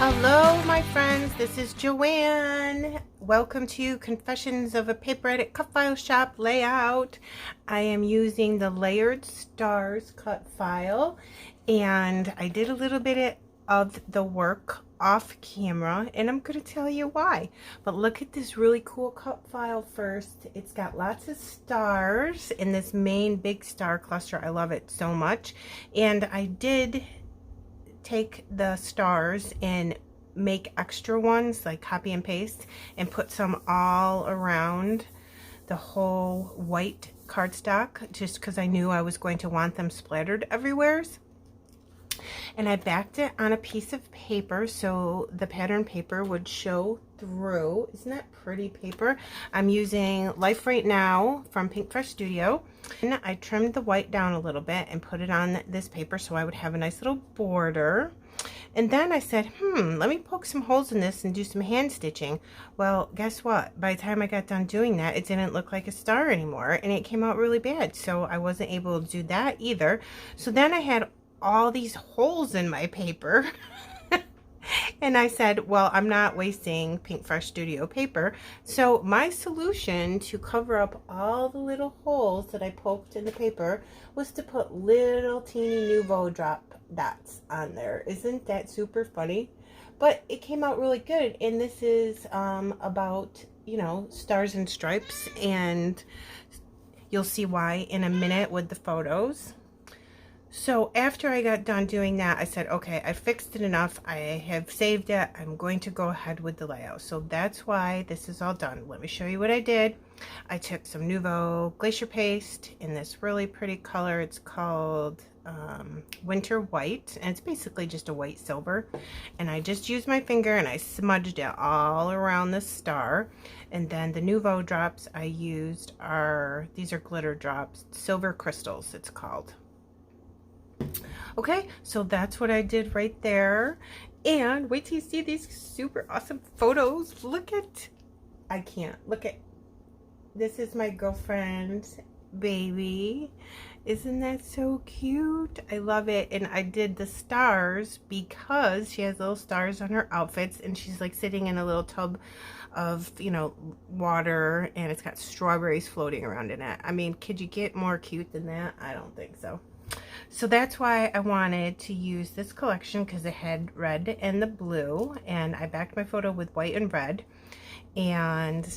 Hello, my friends. This is Joanne. Welcome to Confessions of a Paper Edit Cut File Shop layout. I am using the Layered Stars cut file, and I did a little bit of the work off camera, and I'm going to tell you why. But look at this really cool cut file first. It's got lots of stars in this main big star cluster. I love it so much. And I did take the stars and make extra ones, like copy and paste, and put some all around the whole white cardstock, just because I knew I was going to want them splattered everywhere. And I backed it on a piece of paper so the pattern paper would show through. Isn't that pretty paper? I'm using Life Right Now from Pinkfresh Studio. And I trimmed the white down a little bit and put it on this paper so I would have a nice little border. And then I said, let me poke some holes in this and do some hand stitching. Well, guess what? By the time I got done doing that, it didn't look like a star anymore, and it came out really bad. So I wasn't able to do that either. So then I had all these holes in my paper. And I said, well, I'm not wasting Pinkfresh Studio paper. So my solution to cover up all the little holes that I poked in the paper was to put little teeny Nouveau drop dots on there. Isn't that super funny? But it came out really good. And this is about, you know, stars and stripes. And you'll see why in a minute with the photos. So after I got done doing that, I said, okay, I fixed it enough. I have saved it. I'm going to go ahead with the layout. So that's why this is all done. Let me show you what I did. I took some Nouveau Glacier Paste in this really pretty color. It's called Winter White, and it's basically just a white silver. And I just used my finger and I smudged it all around the star. And then the Nouveau drops I used these are glitter drops, Silver Crystals it's called. Okay, so that's what I did right there. And wait till you see these super awesome photos. Look at, I can't, look at, this is my girlfriend's baby. Isn't that so cute? I love it. And I did the stars because she has little stars on her outfits, and she's like sitting in a little tub of, you know, water, and it's got strawberries floating around in it. I mean, could you get more cute than that? I don't think so. So that's why I wanted to use this collection, because it had red and the blue, and I backed my photo with white and red, and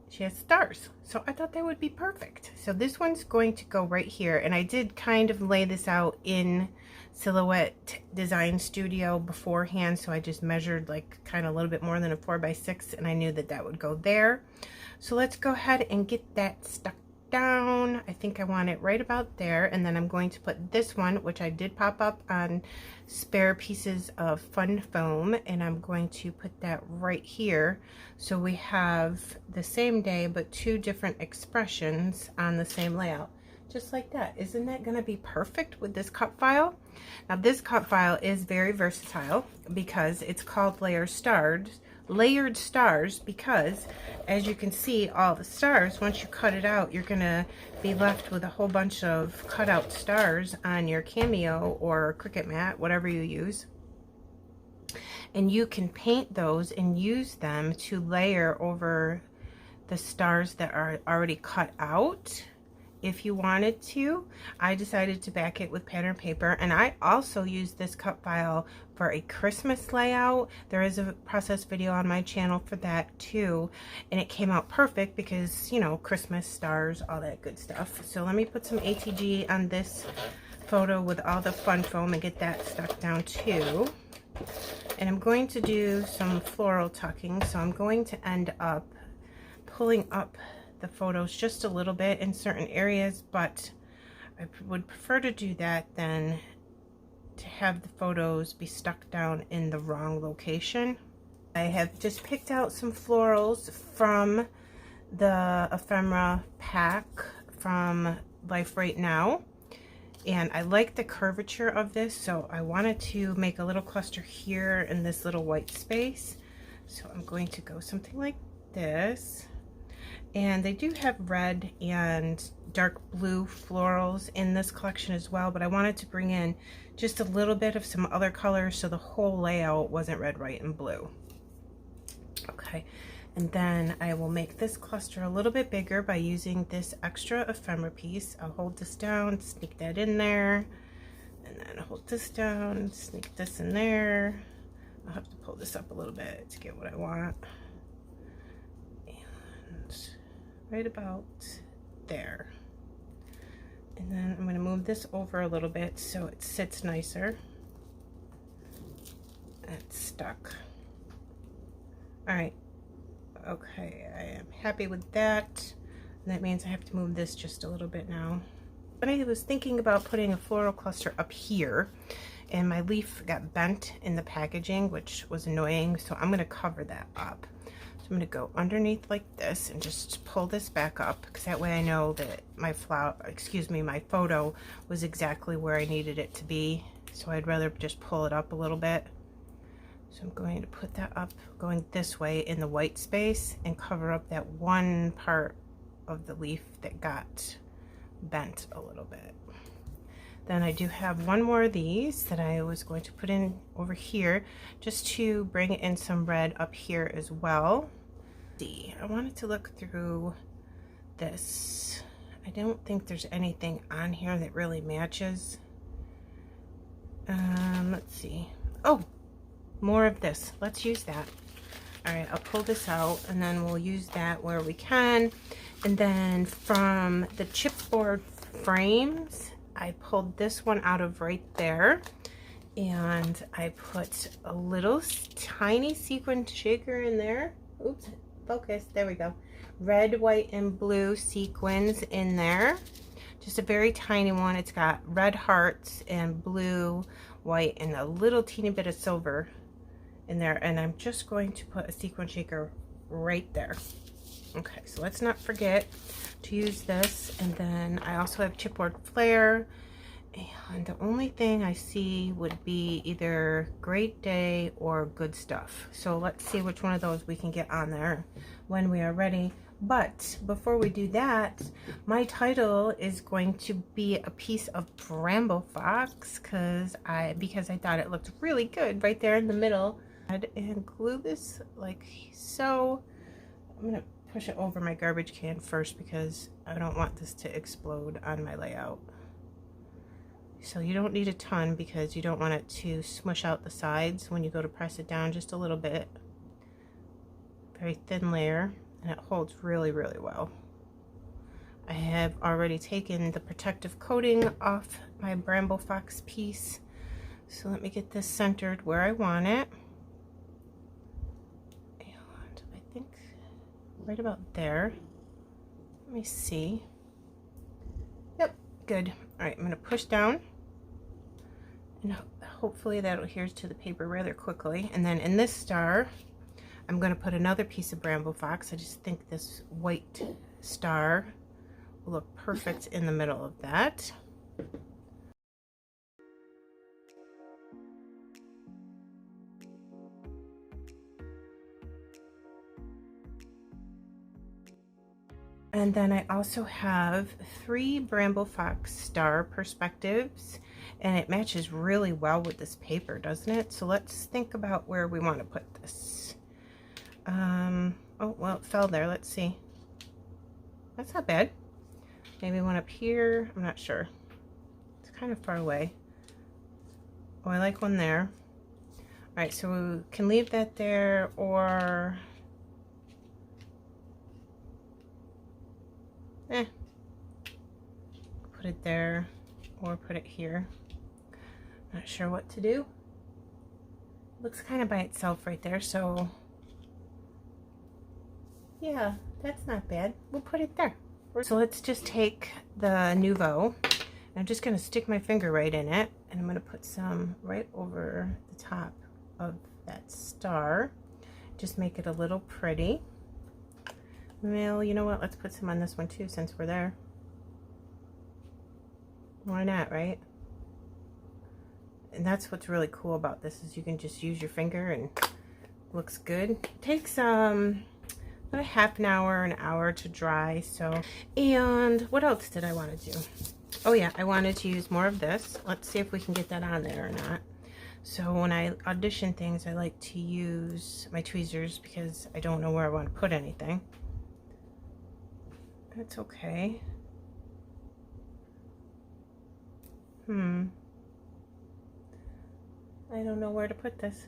she has stars. So I thought that would be perfect. So this one's going to go right here, and I did kind of lay this out in Silhouette Design Studio beforehand, so I just measured like kind of a little bit more than a 4x6, and I knew that that would go there. So let's go ahead and get that stuck down. I think I want it right about there, and then I'm going to put this one, which I did pop up on spare pieces of fun foam, and I'm going to put that right here, so we have the same day but two different expressions on the same layout, just like that. Isn't that going to be perfect with this cut file? Now this cut file is very versatile because it's called Layered Stars, because as you can see, all the stars, once you cut it out, you're gonna be left with a whole bunch of cut out stars on your Cameo or Cricut mat, whatever you use, and you can paint those and use them to layer over the stars that are already cut out if you wanted to. I decided to back it with pattern paper, and I also used this cut file for a Christmas layout. There is a process video on my channel for that too, and it came out perfect because, you know, Christmas stars, all that good stuff. So let me put some ATG on this photo with all the fun foam and get that stuck down too. And I'm going to do some floral tucking, so I'm going to end up pulling up the photos just a little bit in certain areas, but I would prefer to do that than to have the photos be stuck down in the wrong location. I have just picked out some florals from the ephemera pack from Life Right Now, and I like the curvature of this, so I wanted to make a little cluster here in this little white space. So I'm going to go something like this. And they do have red and dark blue florals in this collection as well, but I wanted to bring in just a little bit of some other colors so the whole layout wasn't red, white, and blue. Okay, and then I will make this cluster a little bit bigger by using this extra ephemera piece. I'll hold this down, sneak that in there, and then hold this down, sneak this in there. I'll have to pull this up a little bit to get what I want. And right about there. And then I'm going to move this over a little bit so it sits nicer. It's stuck. All right. Okay, I am happy with that. And that means I have to move this just a little bit now. But I was thinking about putting a floral cluster up here, and my leaf got bent in the packaging, which was annoying, so I'm going to cover that up. So I'm going to go underneath like this and just pull this back up, because that way I know that my my photo was exactly where I needed it to be. So I'd rather just pull it up a little bit. So I'm going to put that up going this way in the white space and cover up that one part of the leaf that got bent a little bit. Then I do have one more of these that I was going to put in over here just to bring in some red up here as well. See, I wanted to look through this. I don't think there's anything on here that really matches. Let's see. Oh, more of this. Let's use that. All right, I'll pull this out and then we'll use that where we can. And then from the chipboard frames, I pulled this one out of right there, and I put a little tiny sequin shaker in there. Oops, focus, there we go. Red, white, and blue sequins in there. Just a very tiny one. It's got red hearts and blue, white, and a little teeny bit of silver in there. And I'm just going to put a sequin shaker right there. Okay, so let's not forget to use this. And then I also have chipboard flare, and the only thing I see would be either Great Day or Good Stuff. So let's see which one of those we can get on there when we are ready. But before we do that, my title is going to be a piece of Bramble Fox because I thought it looked really good right there in the middle. And glue this like so. I'm gonna push it over my garbage can first because I don't want this to explode on my layout. So you don't need a ton because you don't want it to smush out the sides when you go to press it down, just a little bit. Very thin layer, and it holds really, really well. I have already taken the protective coating off my Bramble Fox piece. So let me get this centered where I want it. Right about there. Let me see. Yep, good. All right, I'm going to push down, and hopefully that'll adhere to the paper rather quickly. And then in this star, I'm going to put another piece of Bramble Fox. I just think this white star will look perfect in the middle of that. And then I also have 3 Bramble Fox Star perspectives, and it matches really well with this paper, doesn't it? So let's think about where we want to put this. Oh, well, it fell there. Let's see. That's not bad. Maybe one up here. I'm not sure. It's kind of far away. Oh, I like one there. All right, so we can leave that there, or put it there, or put it here. Not sure what to do. Looks kind of by itself right there, so yeah, that's not bad. We'll put it there. So let's just take the Nouveau. I'm just going to stick my finger right in it, and I'm going to put some right over the top of that star. Just make it a little pretty. Well, you know what? Let's put some on this one too, since we're there. Why not, right? And that's what's really cool about this, is you can just use your finger and it looks good. It takes a half an hour to dry. So, and what else did I want to do? Oh yeah, I wanted to use more of this. Let's see if we can get that on there or not. So when I audition things, I like to use my tweezers because I don't know where I want to put anything. That's okay. I don't know where to put this.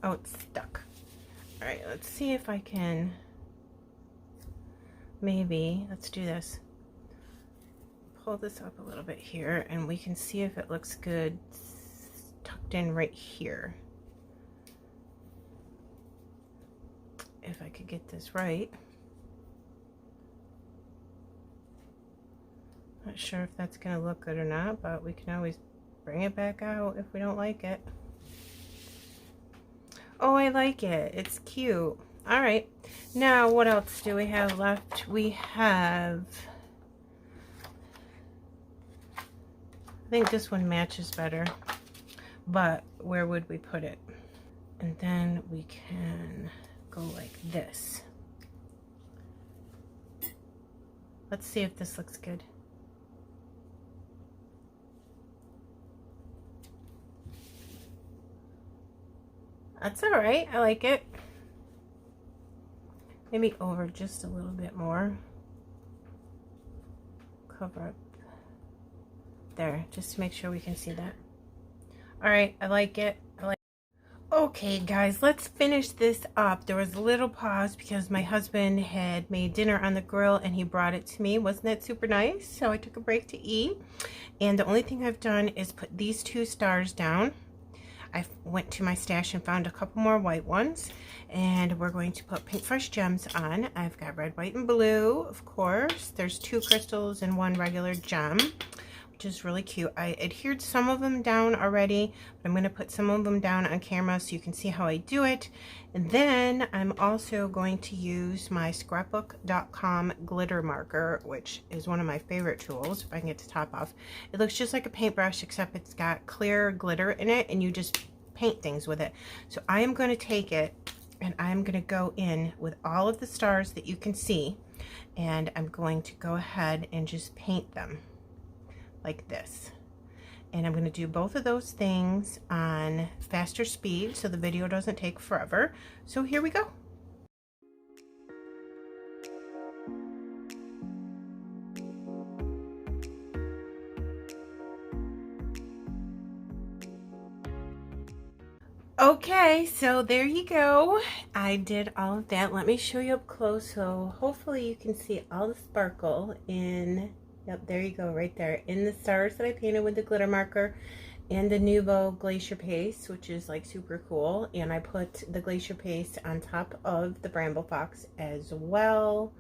Oh, it's stuck. All right, let's see if I can, maybe, let's do this. Pull this up a little bit here and we can see if it looks good tucked in right here. If I could get this right. Not sure if that's gonna look good or not, but we can always bring it back out if we don't like it. Oh, I like it. It's cute. All right. Now, what else do we have left? We have, I think this one matches better, but where would we put it? And then we can go like this. Let's see if this looks good. That's all right. I like it. Maybe over just a little bit more. Cover up there, just to make sure we can see that. All right, I like it. Okay, guys, let's finish this up. There was a little pause because my husband had made dinner on the grill and he brought it to me. Wasn't that super nice? So I took a break to eat. And the only thing I've done is put these 2 stars down. I went to my stash and found a couple more white ones, and we're going to put Pinkfresh gems on. I've got red, white, and blue, of course. There's 2 crystals and 1 regular gem, which is really cute. I adhered some of them down already, but I'm going to put some of them down on camera so you can see how I do it. And then I'm also going to use my Scrapbook.com glitter marker, which is one of my favorite tools, if I can get the top off. It looks just like a paintbrush, except it's got clear glitter in it, and you just paint things with it. So I am going to take it, and I'm going to go in with all of the stars that you can see, and I'm going to go ahead and just paint them like this. And I'm going to do both of those things on faster speed so the video doesn't take forever. So here we go. Okay, so there you go. I did all of that. Let me show you up close so hopefully you can see all the sparkle in. Yep, there you go, right there. In the stars that I painted with the glitter marker and the Nouveau Glacier Paste, which is like super cool. And I put the Glacier Paste on top of the Bramble Fox as well.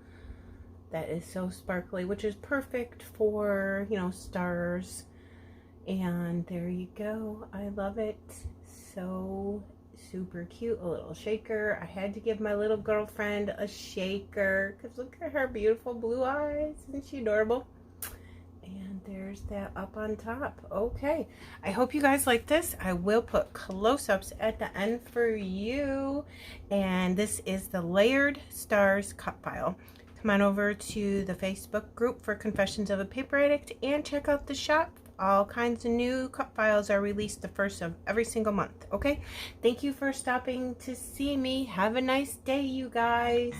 That is so sparkly, which is perfect for, you know, stars. And there you go. I love it. So super cute. A little shaker. I had to give my little girlfriend a shaker because look at her beautiful blue eyes. Isn't she adorable? And there's that up on top. Okay, I hope you guys like this. I will put close-ups at the end for you. And this is the Layered Stars cut file. Come on over to the Facebook group for Confessions of a Paper Addict and check out the shop. All kinds of new cut files are released the first of every single month. Okay, thank you for stopping to see me. Have a nice day, you guys.